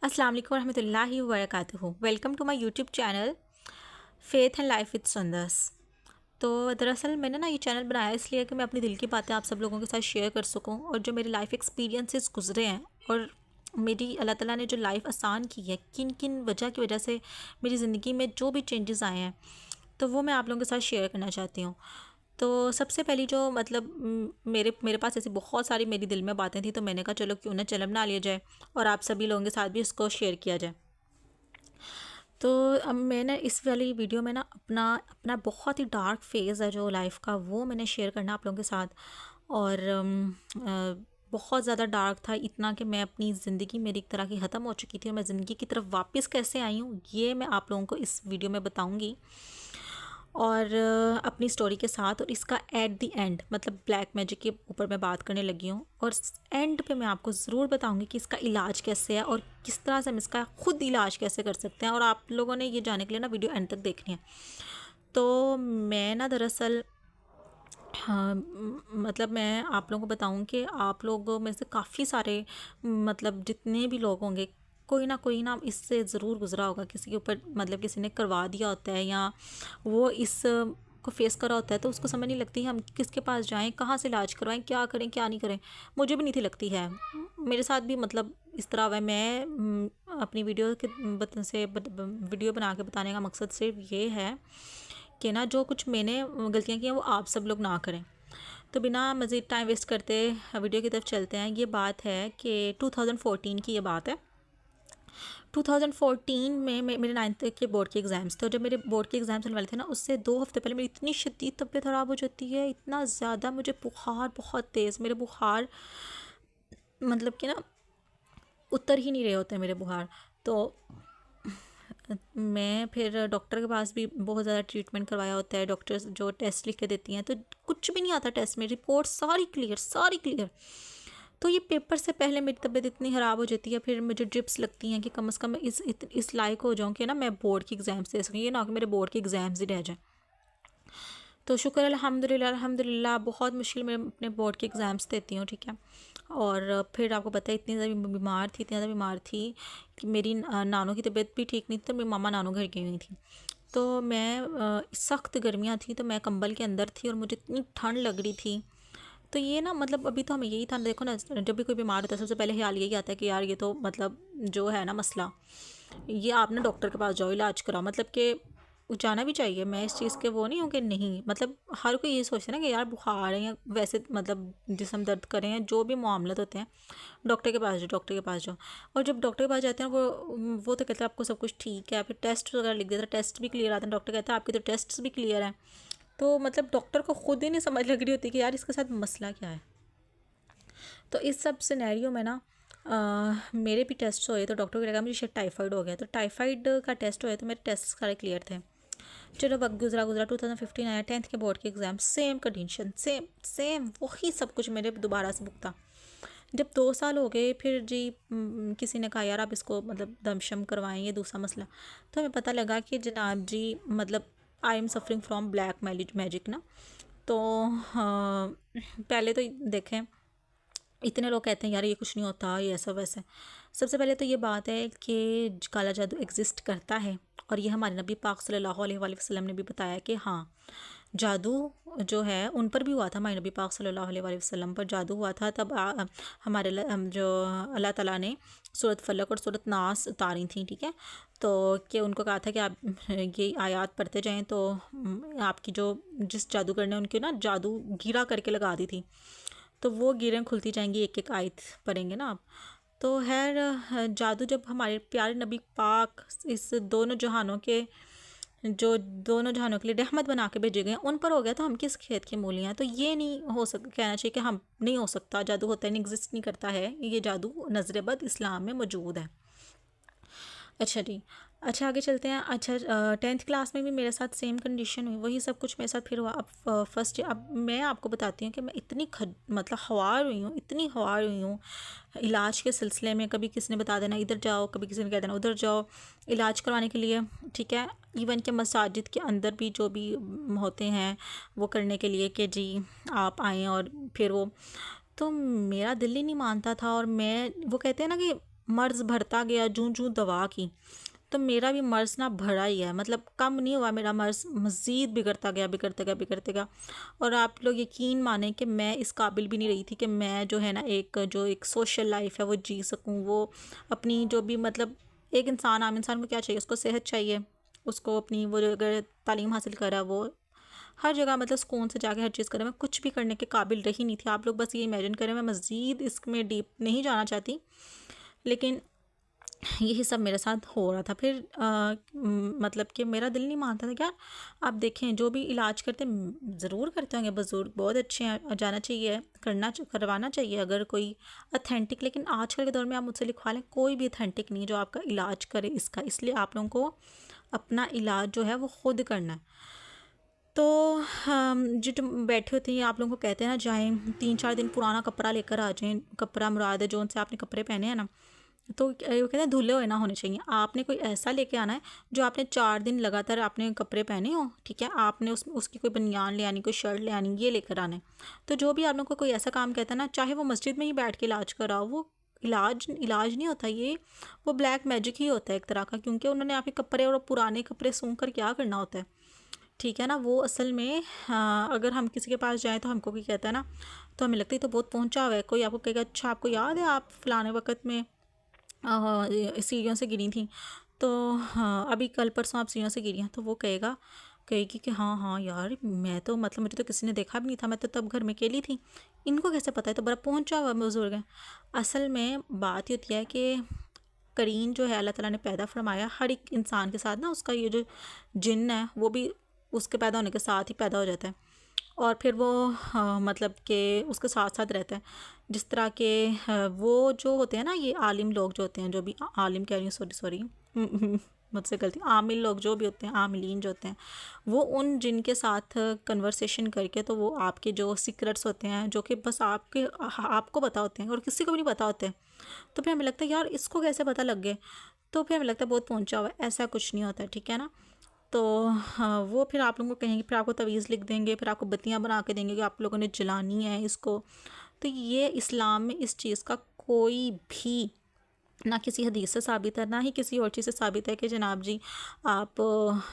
अस्सलाम वालेकुम रहमतुल्लाहि व बरकातुहू। Welcome to my YouTube channel faith and life with Sundas. तो दरअसल मैंने ना ये चैनल बनाया इसलिए कि मैं अपनी दिल की बातें आप सब लोगों के साथ शेयर कर सकूं और जो मेरे लाइफ एक्सपीरियंसेस गुजरे हैं और मेरी अल्लाह ताला ने जो लाइफ आसान की है, किन किन वजह की वजह से मेरी ज़िंदगी में जो भी चेंजेस आए हैं, तो वो मैं आप लोगों के साथ शेयर करना चाहती हूँ। तो सबसे पहली जो मतलब मेरे मेरे पास ऐसी बहुत सारी मेरी दिल में बातें थी, तो मैंने कहा चलो क्यों ना चैनल बना लिया जाए और आप सभी लोगों के साथ भी इसको शेयर किया जाए। तो अब मैंने इस वाली वीडियो में ना अपना अपना बहुत ही डार्क फेज़ है जो लाइफ का, वो मैंने शेयर करना आप लोगों के साथ। और बहुत ज़्यादा डार्क था, इतना कि मैं अपनी ज़िंदगी मेरी एक तरह की ख़त्म हो चुकी थी और मैं ज़िंदगी की तरफ वापस कैसे आई हूँ ये मैं आप लोगों को इस वीडियो में बताऊँगी। और अपनी स्टोरी के साथ, और इसका एट द एंड मतलब ब्लैक मैजिक के ऊपर मैं बात करने लगी हूँ और एंड पे मैं आपको ज़रूर बताऊँगी कि इसका इलाज कैसे है और किस तरह से हम इसका खुद इलाज कैसे कर सकते हैं। और आप लोगों ने ये जानने के लिए ना वीडियो एंड तक देखनी है। तो मैं ना दरअसल हाँ, मतलब मैं आप लोगों को बताऊं कि आप लोगों में से काफ़ी सारे मतलब जितने भी लोग होंगे, कोई ना इससे ज़रूर गुज़रा होगा, किसी के ऊपर मतलब किसी ने करवा दिया होता है या वो इस को फेस करा होता है, तो उसको समझ नहीं लगती हम किसके पास जाएं, कहाँ से इलाज करवाएं, क्या करें क्या नहीं करें। मुझे भी नहीं थी लगती है, मेरे साथ भी मतलब इस तरह हुआ है। मैं अपनी वीडियो के वीडियो बना के बताने का मकसद सिर्फ ये है कि ना जो कुछ मैंने गलतियाँ की हैं वो आप सब लोग ना करें। तो बिना मज़ीद टाइम वेस्ट करते वीडियो की तरफ चलते हैं। ये बात है कि 2014 की ये बात है। 2014 में मेरे 9th के बोर्ड के एग्ज़ाम्स थे, और जब मेरे बोर्ड के एग्ज़ाम्स होने वाले थे ना, उससे 2 हफ्ते पहले मेरी इतनी शदीद तबीयत ख़राब हो जाती है, इतना ज़्यादा मुझे बुखार, बहुत तेज़ मेरे बुखार, मतलब कि ना उतर ही नहीं रहे होते मेरे बुखार। तो मैं फिर डॉक्टर के पास भी बहुत ज़्यादा ट्रीटमेंट करवाया होता है। डॉक्टर्स जो टेस्ट लिख के देती हैं तो कुछ भी नहीं आता टेस्ट में, रिपोर्ट सारी क्लियर सारी क्लियर। तो ये पेपर से पहले मेरी तबीयत इतनी ख़राब हो जाती है, फिर मुझे ड्रिप्स लगती हैं कि कम से कम मैं इस लायक हो जाऊँ कि ना मैं बोर्ड की एग्ज़ाम्स दे सकूँ, ये ना कि मेरे बोर्ड के एग्ज़ाम्स ही रह जाएँ। तो शुक्र अल्हम्दुलिल्लाह अल्हम्दुलिल्लाह, बहुत मुश्किल में अपने बोर्ड के एग्ज़ाम्स देती हूँ, ठीक है। और फिर आपको पता है इतनी ज़्यादा बीमार थी, इतनी ज़्यादा बीमार थी कि मेरी नानों की तबीयत भी ठीक नहीं थी, तो मेरी मामा नानों घर गई हुई थी। तो मैं सख्त गर्मियाँ थी, तो मैं कंबल के अंदर थी और मुझे इतनी ठंड लग रही थी। तो ये ना मतलब अभी तो हमें यही था, देखो ना, जब भी कोई बीमार होता है सबसे पहले ख्याल यही आता है कि यार ये तो मतलब जो है ना मसला, ये आप ना डॉक्टर के पास जाओ, इलाज कराओ, मतलब कि जाना भी चाहिए। मैं इस चीज़ के वो नहीं हूँ कि नहीं, मतलब हर कोई ये सोचता है ना कि यार बुखार है या वैसे मतलब जिस्म दर्द करें या जो भी मामलत होते हैं, डॉक्टर के पास जाओ, डॉक्टर के पास जाओ। और जब डॉक्टर के पास जाते हैं वो तो कहते हैं आपको सब कुछ ठीक है, फिर टेस्ट वगैरह लिख देता है, टेस्ट भी क्लियर आते हैं, डॉक्टर कहता है आपके तो टेस्ट भी क्लियर हैं। तो मतलब डॉक्टर को खुद ही नहीं समझ लग रही होती कि यार इसके साथ मसला क्या है। तो इस सब सिनेरियो में ना मेरे भी टेस्ट हुए, तो डॉक्टर को लगा मुझे शायद टाइफाइड हो गया। तो टाइफाइड का टेस्ट हुआ तो मेरे टेस्ट सारे क्लियर थे। चलो वक्त गुजरा गुजरा 2015 आया, 10th के बोर्ड के exam, same condition, same same वही सब कुछ मेरे दोबारा से भुगता। जब 2 साल हो गए, फिर जी किसी ने कहा यार आप इसको मतलब दमशम करवाएं, ये दूसरा मसला। तो हमें पता लगा कि जनाब जी मतलब I am suffering from black magic ना। तो पहले तो देखें, इतने लोग कहते हैं यार ये कुछ नहीं होता, ये ऐसा वैसा। सबसे पहले तो ये बात है कि काला जादू एग्जिस्ट करता है, और ये हमारे नबी पाक सल्लल्लाहु अलैहि वसल्लम ने भी बताया कि हाँ, जादू जो है उन पर भी हुआ था। हमारे नबी पाक सल्लल्लाहु अलैहि वसल्लम पर जादू हुआ था। तब जो अल्लाह ताला ने सूरत फलक और सूरत नास उतारी थी, ठीक है। तो कि उनको कहा था कि आप ये आयत पढ़ते जाएं, तो आपकी जो जिस जादूगर ने उनके ना जादू गिरा करके लगा दी थी, तो वो गिरें खुलती जाएंगी, एक एक आयत पढ़ेंगे ना आप। तो खैर जादू जब हमारे प्यारे नबी पाक इस दोनों जहानों के लिए रहमत बना के भेजे गए उन पर हो गया, तो हम किस खेत की मूलियाँ। तो ये नहीं हो कहना चाहिए कि हम नहीं हो सकता, जादू होता है, नहीं एग्जिस्ट नहीं करता है, ये जादू नजर बद इस्लाम में मौजूद है। अच्छा जी, अच्छा आगे चलते हैं। अच्छा 10th क्लास में भी मेरे साथ सेम कंडीशन हुई, वही सब कुछ मेरे साथ फिर हुआ। अब फर्स्ट अब मैं आपको बताती हूँ कि मैं इतनी मतलब ख्वार हुई हूँ, इतनी ख्वार हुई हूँ इलाज के सिलसिले में। कभी किसी ने बता देना इधर जाओ, कभी किसी ने कह देना उधर जाओ इलाज करवाने के लिए, ठीक है। इवन के मसाजिद के अंदर भी जो भी होते हैं वो करने के लिए कि जी आप आएँ, और फिर वो, तो मेरा दिल ही नहीं मानता था। और मैं, वो कहते हैं ना कि मर्ज़ भरता गया जूं जूं दवा की, तो मेरा भी मर्ज़ ना भरा ही है, मतलब कम नहीं हुआ मेरा मर्ज़, मज़ीद बिगड़ता गया बिगड़ता गया बिगड़ते गया। और आप लोग यकीन मानें कि मैं इस काबिल भी नहीं रही थी कि मैं जो है ना एक सोशल लाइफ है वो जी सकूं। वो अपनी जो भी मतलब एक इंसान, आम इंसान को क्या चाहिए, उसको सेहत चाहिए, उसको अपनी वो जो अगर तालीम हासिल करा वो हर जगह मतलब सुकून से जाके हर चीज़ करें। मैं कुछ भी करने के काबिल रही नहीं थी। आप लोग बस ये इमेजिन करें, मैं मज़ीद इसमें डीप नहीं जाना चाहती, लेकिन यही सब मेरे साथ हो रहा था। फिर मतलब कि मेरा दिल नहीं मानता था कि यार आप देखें जो भी इलाज करते ज़रूर करते होंगे बुज़ुर्ग, बहुत अच्छे हैं, जाना चाहिए, करवाना चाहिए अगर कोई अथेंटिक। लेकिन आजकल के दौर में आप मुझसे लिखवा लें, कोई भी अथेंटिक नहीं है जो आपका इलाज करे इसका। इसलिए आप लोगों को अपना इलाज जो है वो खुद करना है। तो हम जो तुम बैठे होते हैं, आप लोगों को कहते हैं ना जाएं 3-4 दिन पुराना कपड़ा लेकर आ जाएं, कपड़ा मुराद है जो उनसे आपने कपड़े पहने हैं ना, तो वो कहते हैं धुले हुए ना होने चाहिए। आपने कोई ऐसा लेके आना है जो आपने 4 दिन लगातार आपने कपड़े पहने हो, ठीक है, आपने उसकी कोई बनियान ले आनी, कोई शर्ट ले आनी, ये लेकर आना है। तो जो भी आप लोगों को कोई ऐसा काम कहता है ना, चाहे वो मस्जिद में ही बैठ के इलाज कराओ, वो इलाज नहीं होता ये, वो ब्लैक मैजिक ही होता है एक तरह का, क्योंकि उन्होंने आपके कपड़े और पुराने कपड़े सूंघ कर क्या करना होता है, ठीक है ना। वो असल में अगर हम किसी के पास जाएँ तो हमको कोई कहता है ना, तो हमें लगता है तो बहुत पहुंचा हुआ है। कोई आपको कहेगा अच्छा आपको याद है आप फ़लाने वक्त में सीढ़ियों से गिरी थी, तो हाँ अभी कल परसों आप सीढ़ियों से गिरी हैं, तो वो कहेगी कि हाँ हाँ यार मैं तो मतलब मुझे तो किसी ने देखा भी नहीं था, मैं तो तब घर में अकेली थी, इनको कैसे पता है, तो बड़ा पहुंचा हुआ बुजुर्ग है। असल में बात ये होती है कि करीन जो है अल्लाह ताला ने पैदा फरमाया हर एक इंसान के साथ ना, उसका ये जो जिन है वो भी उसके पैदा होने के साथ ही पैदा हो जाता है, और फिर वो मतलब कि उसके साथ साथ रहता है। जिस तरह के वो जो होते हैं ना, ये आलिम लोग जो होते हैं, जो भी आलिम कह रही हूँ, सॉरी सॉरी मुझसे गलती, आमिल लोग जो भी होते हैं, आमिलीन जो होते हैं, वो उन जिनके साथ कन्वर्सेशन करके तो वो आपके जो सीक्रेट्स होते हैं जो कि बस आपको पता होते हैं और किसी को भी नहीं पता होते, तो फिर हमें लगता है यार इसको कैसे पता लग गए, तो फिर हमें लगता है बहुत पहुंचा हुआ है। ऐसा कुछ नहीं होता, ठीक है ना। तो हाँ, वो फिर आप लोगों को कहेंगे, फिर आपको तवीज़ लिख देंगे, फिर आपको बत्तियां बना के देंगे कि आप लोगों ने जलानी है इसको। तो ये इस्लाम में इस चीज़ का कोई भी ना किसी हदीस से साबित है, ना ही किसी और चीज़ से साबित है कि जनाब जी आप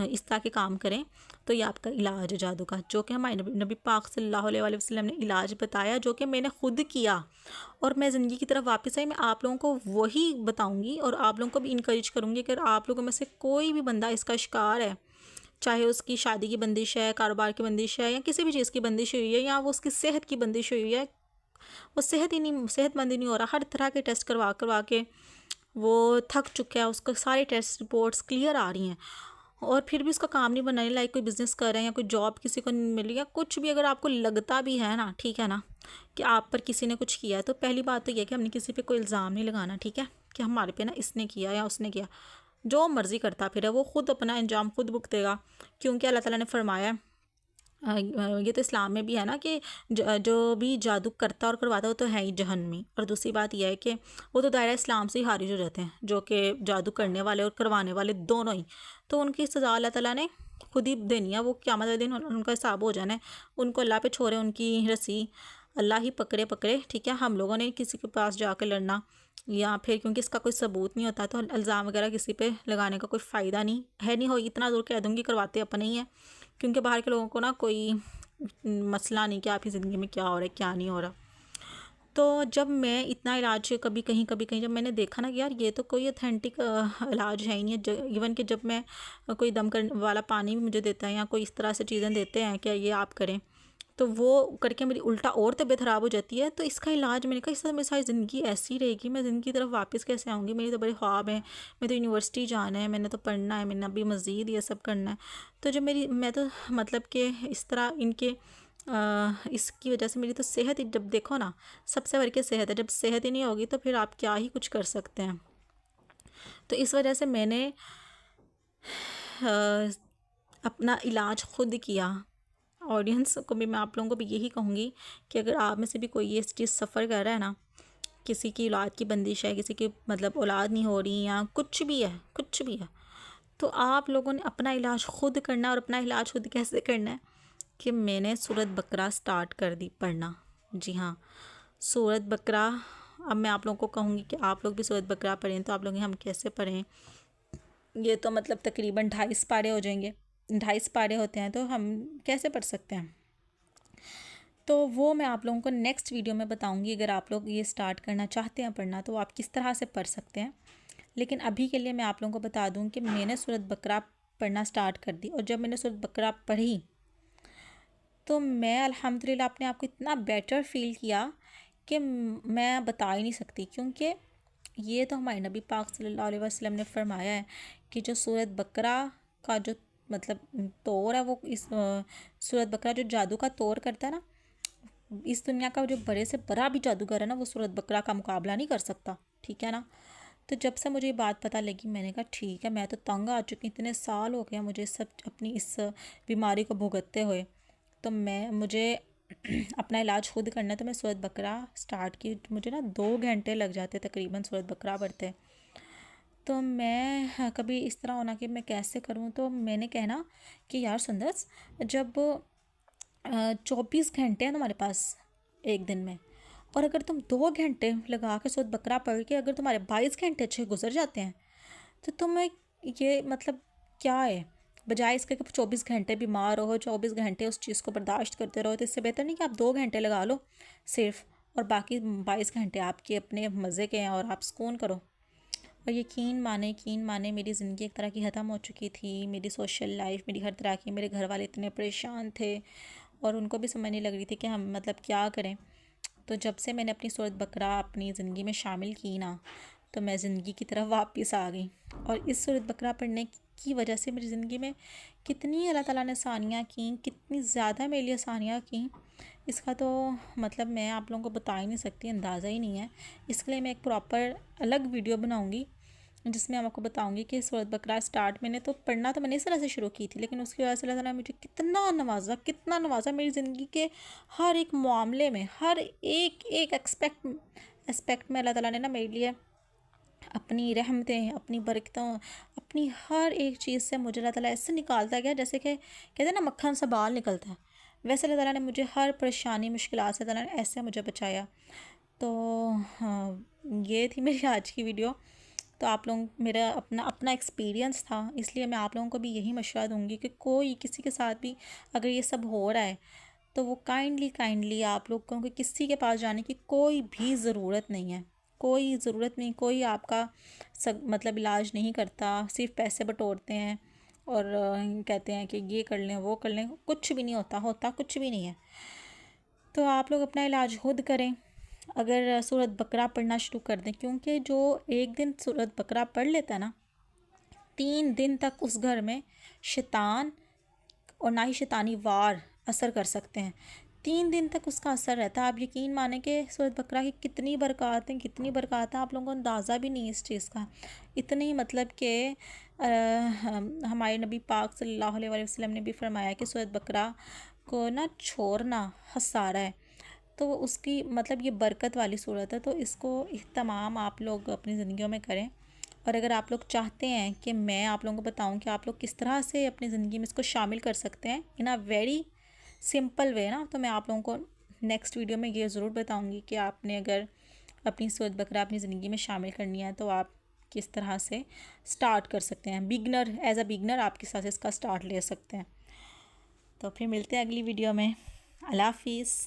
इस तरह के काम करें तो ये आपका इलाज है जादू का, जो कि हमारे नबी पाक सल्लल्लाहु अलैहि वसल्लम ने इलाज बताया, जो कि मैंने खुद किया और मैं ज़िंदगी की तरफ वापस आई। मैं आप लोगों को वही बताऊंगी और आप लोगों को भी इनक्रेज करूँगी कि अगर आप लोगों में से कोई भी बंदा इसका शिकार है, चाहे उसकी शादी की बंदिश है, कारोबार की बंदिश है, या किसी भी चीज़ की बंदिश हुई है, या वो उसकी सेहत की बंदिश हुई है, वो सेहतमंद ही नहीं हो रहा, हर तरह के टेस्ट करवा करवा के वो थक चुका है, उसको सारी टेस्ट रिपोर्ट्स क्लियर आ रही हैं, और फिर भी उसका काम नहीं बनाने लायक, कोई बिज़नेस कर रहे हैं या कोई जॉब किसी को नहीं मिल रही है कुछ भी, अगर आपको लगता भी है ना, ठीक है ना, कि आप पर किसी ने कुछ किया है, तो पहली बात तो यह कि हमने किसी पे कोई इल्ज़ाम नहीं लगाना, ठीक है, कि हमारे पे ना इसने किया या उसने किया। जो मर्ज़ी करता फिर है वो खुद अपना अंजाम खुद भुगतेगा, क्योंकि अल्लाह ताला ने फरमाया ये तो इस्लाम में भी है ना कि जो भी जादू करता और करवाता वो तो है ही जहन्नमी। और दूसरी बात यह है कि वो तो दायरा इस्लाम से ही खारिज हो जाते हैं, जो कि जादू करने वाले और करवाने वाले दोनों ही, तो उनकी सज़ा अल्लाह ताला ने खुद ही देनी है। वो क़यामत वाले दिन उनका हिसाब हो जाना है, उनको अल्लाह पे छोड़े, उनकी रस्सी अल्लाह ही पकड़े पकड़े, ठीक है। हम लोगों ने किसी के पास जाकर लड़ना या फिर क्योंकि इसका कोई सबूत नहीं होता तो इल्ज़ाम वगैरह किसी पे लगाने का कोई फ़ायदा नहीं है, नहीं हो इतना ज़रूर कह दूँगी करवाते अपने ही है, क्योंकि बाहर के लोगों को ना कोई मसला नहीं कि आपकी ज़िंदगी में क्या हो रहा है क्या नहीं हो रहा। तो जब मैं इतना इलाज कभी कहीं जब मैंने देखा ना कि यार ये तो कोई अथेंटिक इलाज है ही नहीं है, इवन कि जब मैं कोई दम करने वाला पानी भी मुझे देता है या कोई इस तरह से चीज़ें देते हैं कि ये आप करें, तो वो करके मेरी उल्टा और तबीयत ख़राब हो जाती है। तो इसका इलाज मैंने कहा इससे मेरी सारी ज़िंदगी ऐसी रहेगी, मैं ज़िंदगी की तरफ वापस कैसे आऊँगी, मेरी तो बड़े ख्वाब हैं, मैं तो यूनिवर्सिटी जाना है, मैंने तो पढ़ना है, मैंने अभी मज़ीद ये सब करना है। तो जब मैं तो मतलब कि इस तरह इनके इसकी वजह से मेरी तो सेहत ही, जब देखो ना सबसे बड़ी के सेहत है, जब सेहत ही नहीं होगी तो फिर आप क्या ही कुछ कर सकते हैं। तो इस वजह से मैंने अ, अपना इलाज खुद किया। ऑडियंस को भी मैं आप लोगों को भी यही कहूँगी कि अगर आप में से भी कोई ये चीज़ सफ़र कर रहा है ना, किसी की औलाद की बंदिश है, किसी की मतलब औलाद नहीं हो रही या कुछ भी है कुछ भी है, तो आप लोगों ने अपना इलाज खुद करना है। और अपना इलाज खुद कैसे करना है कि मैंने सूरत बकरा स्टार्ट कर दी पढ़ना। जी हाँ, सूरत बकरा अब मैं आप लोगों को कहूँगी कि आप लोग भी सूरत बकरा पढ़ें, तो आप लोग हम कैसे पढ़ें। ये तो मतलब तकरीबन 2.5 पारे हो जाएंगे, 2.5 पारे होते हैं, तो हम कैसे पढ़ सकते हैं। तो वो मैं आप लोगों को नेक्स्ट वीडियो में बताऊंगी। अगर आप लोग ये स्टार्ट करना चाहते हैं पढ़ना, तो आप किस तरह से पढ़ सकते हैं। लेकिन अभी के लिए मैं आप लोगों को बता दूं कि मैंने सूरत बकरा पढ़ना स्टार्ट कर दी, और जब मैंने सूरत बकरा पढ़ी तो मैं अल्हम्दुलिल्लाह अपने आप को इतना बेटर फ़ील किया कि मैं बता ही नहीं सकती। क्योंकि ये तो हमारे नबी पाक सल्लल्लाहु अलैहि वसल्लम ने फरमाया है कि जो सूरत बकरा का जो मतलब तौर है, वो इस सूरत बकरा जो जादू का तौर करता है ना, इस दुनिया का जो बड़े से बड़ा भी जादूगर है ना, वो सूरत बकरा का मुकाबला नहीं कर सकता। ठीक है ना। तो जब से मुझे ये बात पता लगी, मैंने कहा ठीक है, मैं तो तंग आ चुकी, इतने साल हो गया मुझे सब अपनी इस बीमारी को भुगतते हुए। तो मुझे अपना इलाज खुद करना है, तो मैं सूरत बकरा स्टार्ट की। मुझे ना 2 घंटे लग जाते तकरीबन सूरत बकरा पढ़ते। तो मैं कभी इस तरह होना कि मैं कैसे करूँ, तो मैंने कहना कि यार सुंदर्स, जब 24 घंटे हैं तुम्हारे पास एक दिन में, और अगर तुम 2 घंटे लगा के सूरत बकरा पढ़ के अगर तुम्हारे 22 घंटे अच्छे गुजर जाते हैं, तो तुम्हें ये मतलब क्या है। बजाय इसके कि 24 घंटे बीमार रहो, 24 घंटे उस चीज़ को बर्दाश्त करते रहो, तो इससे बेहतर नहीं कि आप 2 घंटे लगा लो सिर्फ, और बाकी 22 घंटे आपके अपने मज़े के हैं और आप सुकून करो। और यकीन माने मेरी ज़िंदगी एक तरह की ख़त्म हो चुकी थी, मेरी सोशल लाइफ, मेरी हर तरह की, मेरे घर वाले इतने परेशान थे और उनको भी समझ नहीं लग रही थी कि हम मतलब क्या करें। तो जब से मैंने अपनी सूरत बकरा अपनी ज़िंदगी में शामिल की ना, तो मैं ज़िंदगी की तरफ वापस आ गई। और इस सूरत बकरा पढ़ने की वजह से मेरी ज़िंदगी में कितनी अल्लाह ताला ने आसानियाँ की, कितनी ज़्यादा मेरे लिए आसानियाँ की, इसका तो मतलब मैं आप लोगों को बता ही नहीं सकती, अंदाज़ा ही नहीं है। इसके लिए मैं एक प्रॉपर अलग वीडियो बनाऊँगी जिसमें मैं आपको बताऊंगी कि सूरत बकरा स्टार्ट मैंने तो पढ़ना तो मैंने इस तरह से शुरू की थी, लेकिन उसकी वजह से अल्लाह ताला ने मुझे कितना नवाजा मेरी ज़िंदगी के हर एक मामले में, हर एक एक एस्पेक्ट में अल्लाह ताला ने ना मेरे लिए अपनी रहमतें, अपनी बरकतों, अपनी हर एक चीज़ से मुझे अल्लाह ताला ऐसे निकालता गया जैसे कि कहते हैं ना मक्खन से बाल निकलता है, वैसे अल्लाह ताला ने मुझे हर परेशानी मुश्किलात से अल्लाह ने ऐसे मुझे बचाया। तो हाँ, ये थी मेरी आज की वीडियो। तो आप लोग, मेरा अपना अपना एक्सपीरियंस था, इसलिए मैं आप लोगों को भी यही मशवरा दूंगी कि कोई किसी के साथ भी अगर ये सब हो रहा है, तो वो काइंडली आप लोगों को किसी के पास जाने की कोई भी ज़रूरत नहीं है। कोई ज़रूरत नहीं, कोई आपका मतलब इलाज नहीं करता, सिर्फ पैसे बटोरते हैं और कहते हैं कि ये कर लें वो कर लें। कुछ भी नहीं होता कुछ भी नहीं है। तो आप लोग अपना इलाज खुद करें, अगर सूरत बकरा पढ़ना शुरू कर दें, क्योंकि जो एक दिन सूरत बकरा पढ़ लेता है ना, 3 दिन तक उस घर में शैतान और ना ही शैतानी वार असर कर सकते हैं। 3 दिन तक उसका असर रहता है। आप यकीन माने कि सूरत बकरा की कितनी बरक़ात हैं, आप लोगों को अंदाज़ा भी नहीं है इस चीज़ का। इतनी मतलब कि हमारे नबी पाक सल्लल्लाहु अलैहि वसल्लम ने भी फरमाया कि सूरत बकरा को ना छोड़ना हसारा है। तो उसकी मतलब ये बरकत वाली सूरत है, तो इसको तमाम आप लोग अपनी ज़िंदगियों में करें। और अगर आप लोग चाहते हैं कि मैं आप लोगों को बताऊं कि आप लोग किस तरह से अपनी ज़िंदगी में इसको शामिल कर सकते हैं इन अ वेरी सिंपल वे ना, तो मैं आप लोगों को नेक्स्ट वीडियो में ये ज़रूर बताऊंगी कि आपने अगर अपनी सूरत बकरा अपनी ज़िंदगी में शामिल करनी है, तो आप किस तरह से स्टार्ट कर सकते हैं। बिगनर, एज अ बिगनर आप किस तरह से इसका स्टार्ट ले सकते हैं। तो फिर मिलते हैं अगली वीडियो में। अल्लाह हाफिज़।